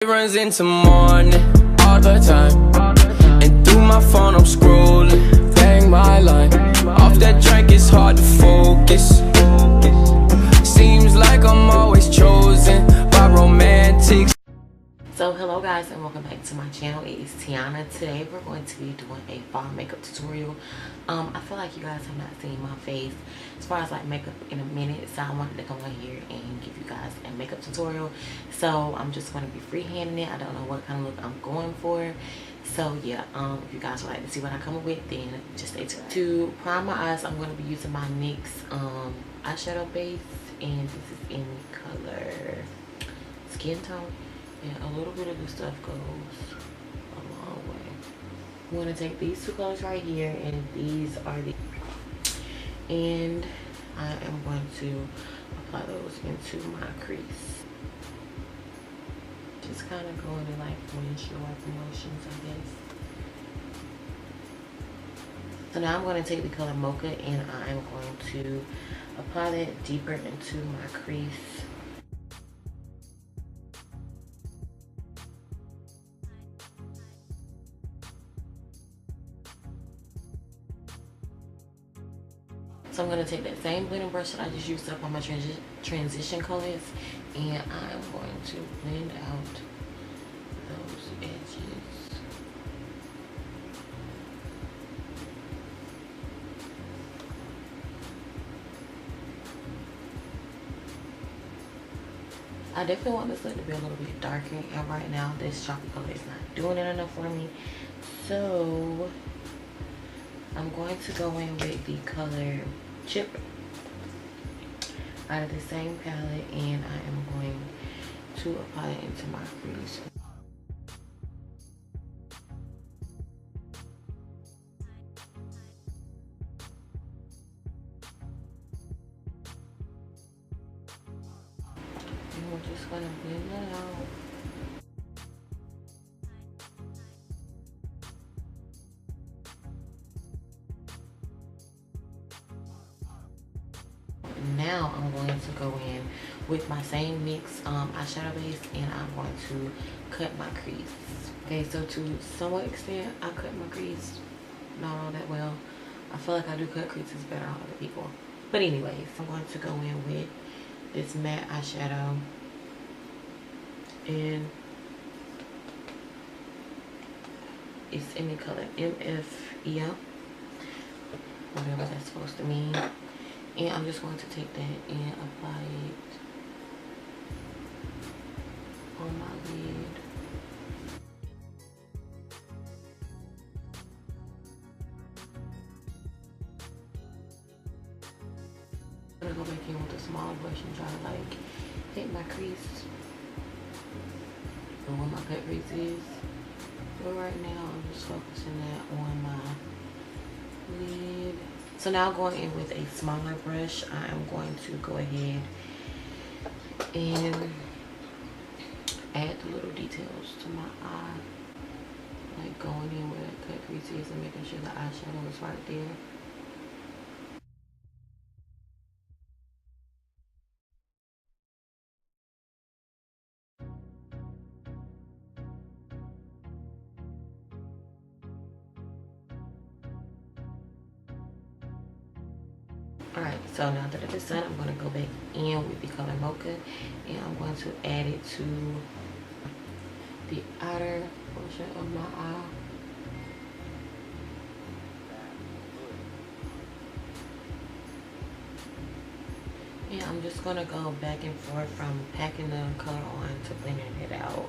It runs into morning all the time, and through my phone I'm scrolling, bang my line. Off that drink it's hard to focus. Seems like I'm always chosen by romantics. So hello guys and welcome back to my channel. It is Tiona. Today we're going to be doing a fall makeup tutorial. I feel like you guys have not seen my face as far as like makeup in a minute, so I wanted to come on here and give you guys a makeup tutorial. So I'm just going to be freehanding it. I don't know what kind of look I'm going for. So yeah, if you guys would like to see what I come up with, then just stay tuned. To prime my eyes, I'm going to be using my NYX eyeshadow base, and this is in the color Skin Tone. And a little bit of this stuff goes a long way. I'm going to take these two colors right here, and these are the, and I am going to apply those into my crease. Just kind of going in like windshield wiper motions, I guess. So now I'm going to take the color Mocha, and I am going to apply that deeper into my crease. So I'm going to take that same blending brush that I just used up on my transition colors, and I'm going to blend out those edges. I definitely want this look to be a little bit darker, and right now this chocolate color is not doing it enough for me. So I'm going to go in with the color Chip out of the same palette, and I am going to apply it into my crease. And we're just going to blend it out. Now I'm going to go in with my same NYX eyeshadow base, and I'm going to cut my crease. Okay, so to somewhat extent, I cut my crease not all that well. I feel like I do cut creases better on other people. But anyways, I'm going to go in with this matte eyeshadow, and it's in the color MFEO, whatever that's supposed to mean. And I'm just going to take that and apply it on my lid. I'm going to go back in with a small brush and try to like hit my crease or where my cut crease is. But right now I'm just focusing that on my lid. So now going in with a smaller brush, I am going to go ahead and add the little details to my eye. Like going in where that cut crease is and making sure the eyeshadow is right there. Alright, so now that it's done, I'm going to go back in with the color Mocha, and I'm going to add it to the outer portion of my eye. And I'm just going to go back and forth from packing the color on to blending it out.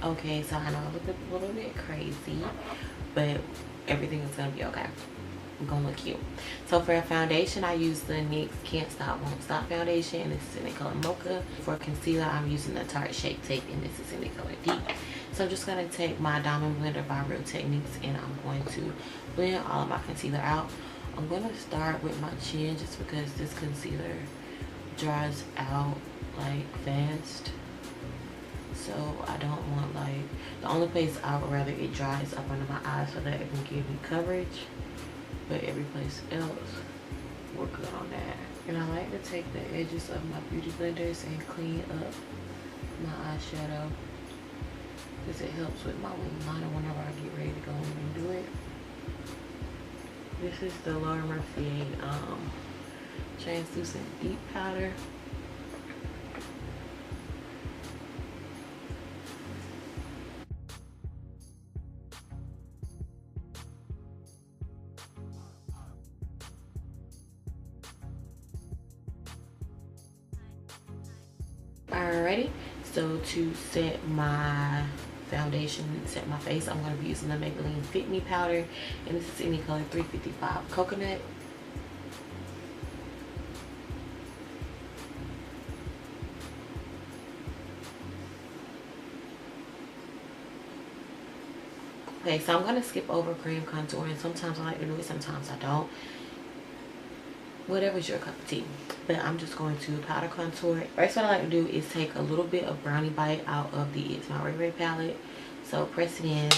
Okay, so I know I look a little bit crazy, but everything is gonna be okay. I'm gonna look cute. So for a foundation, I use the NYX Can't Stop Won't Stop foundation, and this is in the color Mocha. For concealer, I'm using the Tarte Shape Tape, and this is in the color Deep. So I'm just gonna take my Diamond Blender by Real Techniques, and I'm going to blend all of my concealer out. I'm gonna start with my chin just because this concealer dries out like fast. So I don't want, like, the only place I would rather it dries up under my eyes so that it can give me coverage, but every place else we're good on that. And I like to take the edges of my beauty blenders and clean up my eyeshadow because it helps with my wing liner whenever I get ready to go in and do it. This is the Mercier translucent deep powder. Alrighty, so to set my foundation, set my face, I'm going to be using the Maybelline Fit Me powder, and this is in the color 355 Coconut. Okay, so I'm going to skip over cream contour, and sometimes I like to do it, sometimes I don't. Whatever's your cup of tea. But I'm just going to powder contour. First, what I like to do is take a little bit of Brownie Bite out of the It's My Raye palette. So press it in,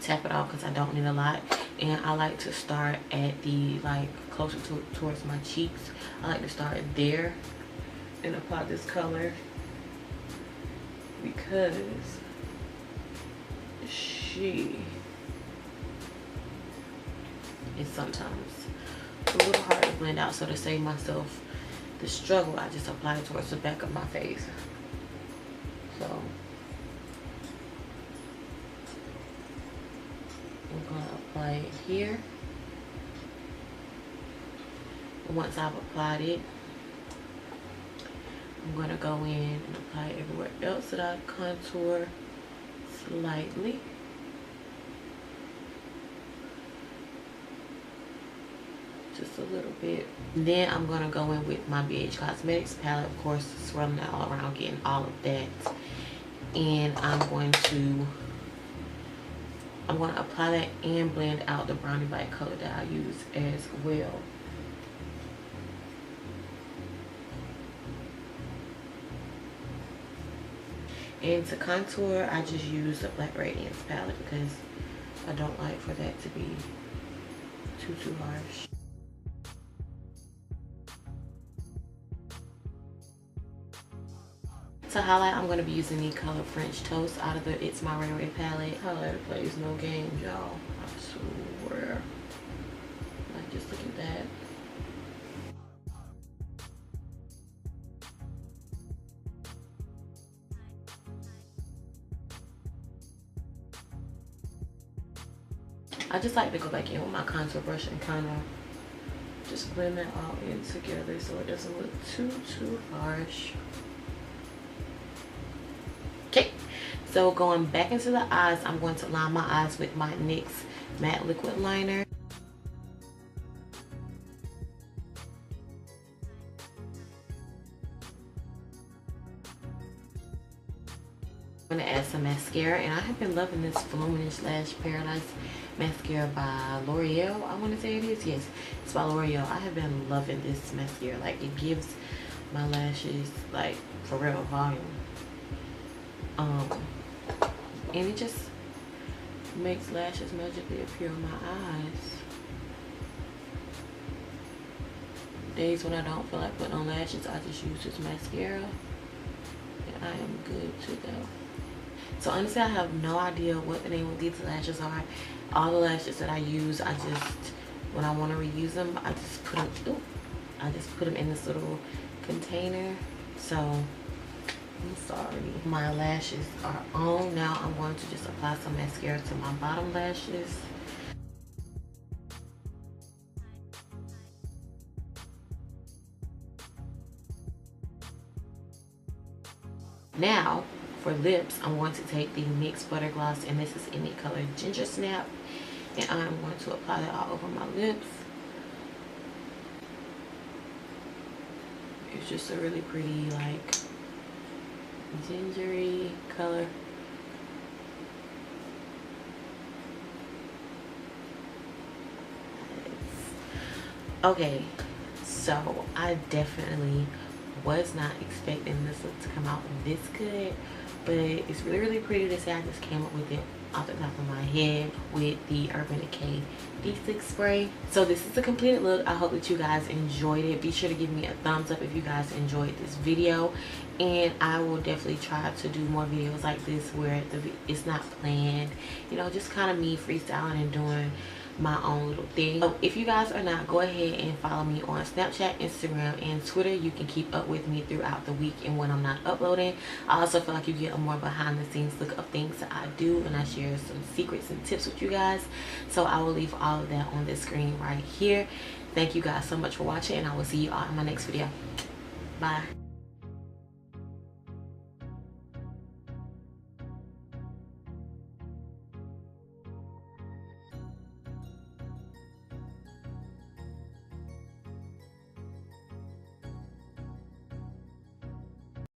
tap it off because I don't need a lot. And I like to start at the, like, closer towards my cheeks. I like to start there and apply this color because she is sometimes a little hard to blend out, so to save myself the struggle, I just apply it towards the back of my face. So I'm going to apply it here. And once I've applied it, I'm going to go in and apply it everywhere else that I contour slightly. Just a little bit. Then I'm going to go in with my BH Cosmetics palette, of course, swirling it all around, getting all of that. And I'm going to apply that and blend out the Brownie Bite color that I use as well. And to contour, I just use the Black Radiance palette because I don't like for that to be too harsh. To highlight, I'm going to be using the color French Toast out of the It's My Raye palette. Highlighter plays no games, y'all. I swear. Like, just look at that. I just like to go back in with my contour brush and kind of just blend that all in together so it doesn't look too harsh. Okay, so going back into the eyes, I'm going to line my eyes with my NYX Matte Liquid Liner. I'm going to add some mascara, and I have been loving this Voluminous Lash Paradise mascara by L'Oreal. I want to say it is. Yes, it's by L'Oreal. I have been loving this mascara. Like, it gives my lashes, like, for real volume. And it just makes lashes magically appear on my eyes. Days when I don't feel like putting on lashes, I just use this mascara and I am good to go. So honestly, I have no idea what the name of these lashes are. All the lashes that I use, I just, when I want to reuse them, I just put them in this little container. So I'm sorry. My lashes are on. Now I'm going to just apply some mascara to my bottom lashes. Now for lips, I'm going to take the NYX Butter Gloss, and this is in the color Ginger Snap, and I'm going to apply that all over my lips. It's just a really pretty, like, gingery color. Okay, so I definitely was not expecting this look to come out this good, but it's really pretty to say. I just came up with it off the top of my head with the Urban Decay D6 spray. So this is a completed look. I hope that you guys enjoyed it. Be sure to give me a thumbs up if you guys enjoyed this video, and I will definitely try to do more videos like this where it's not planned, you know, just kind of me freestyling and doing my own little thing. So if you guys are not, go ahead and follow me on Snapchat, Instagram, and Twitter. You can keep up with me throughout the week and when I'm not uploading. I also feel like you get a more behind the scenes look of things that I do, and I share some secrets and tips with you guys. So I will leave all of that on the screen right here. Thank you guys so much for watching, and I will see you all in my next video. Bye.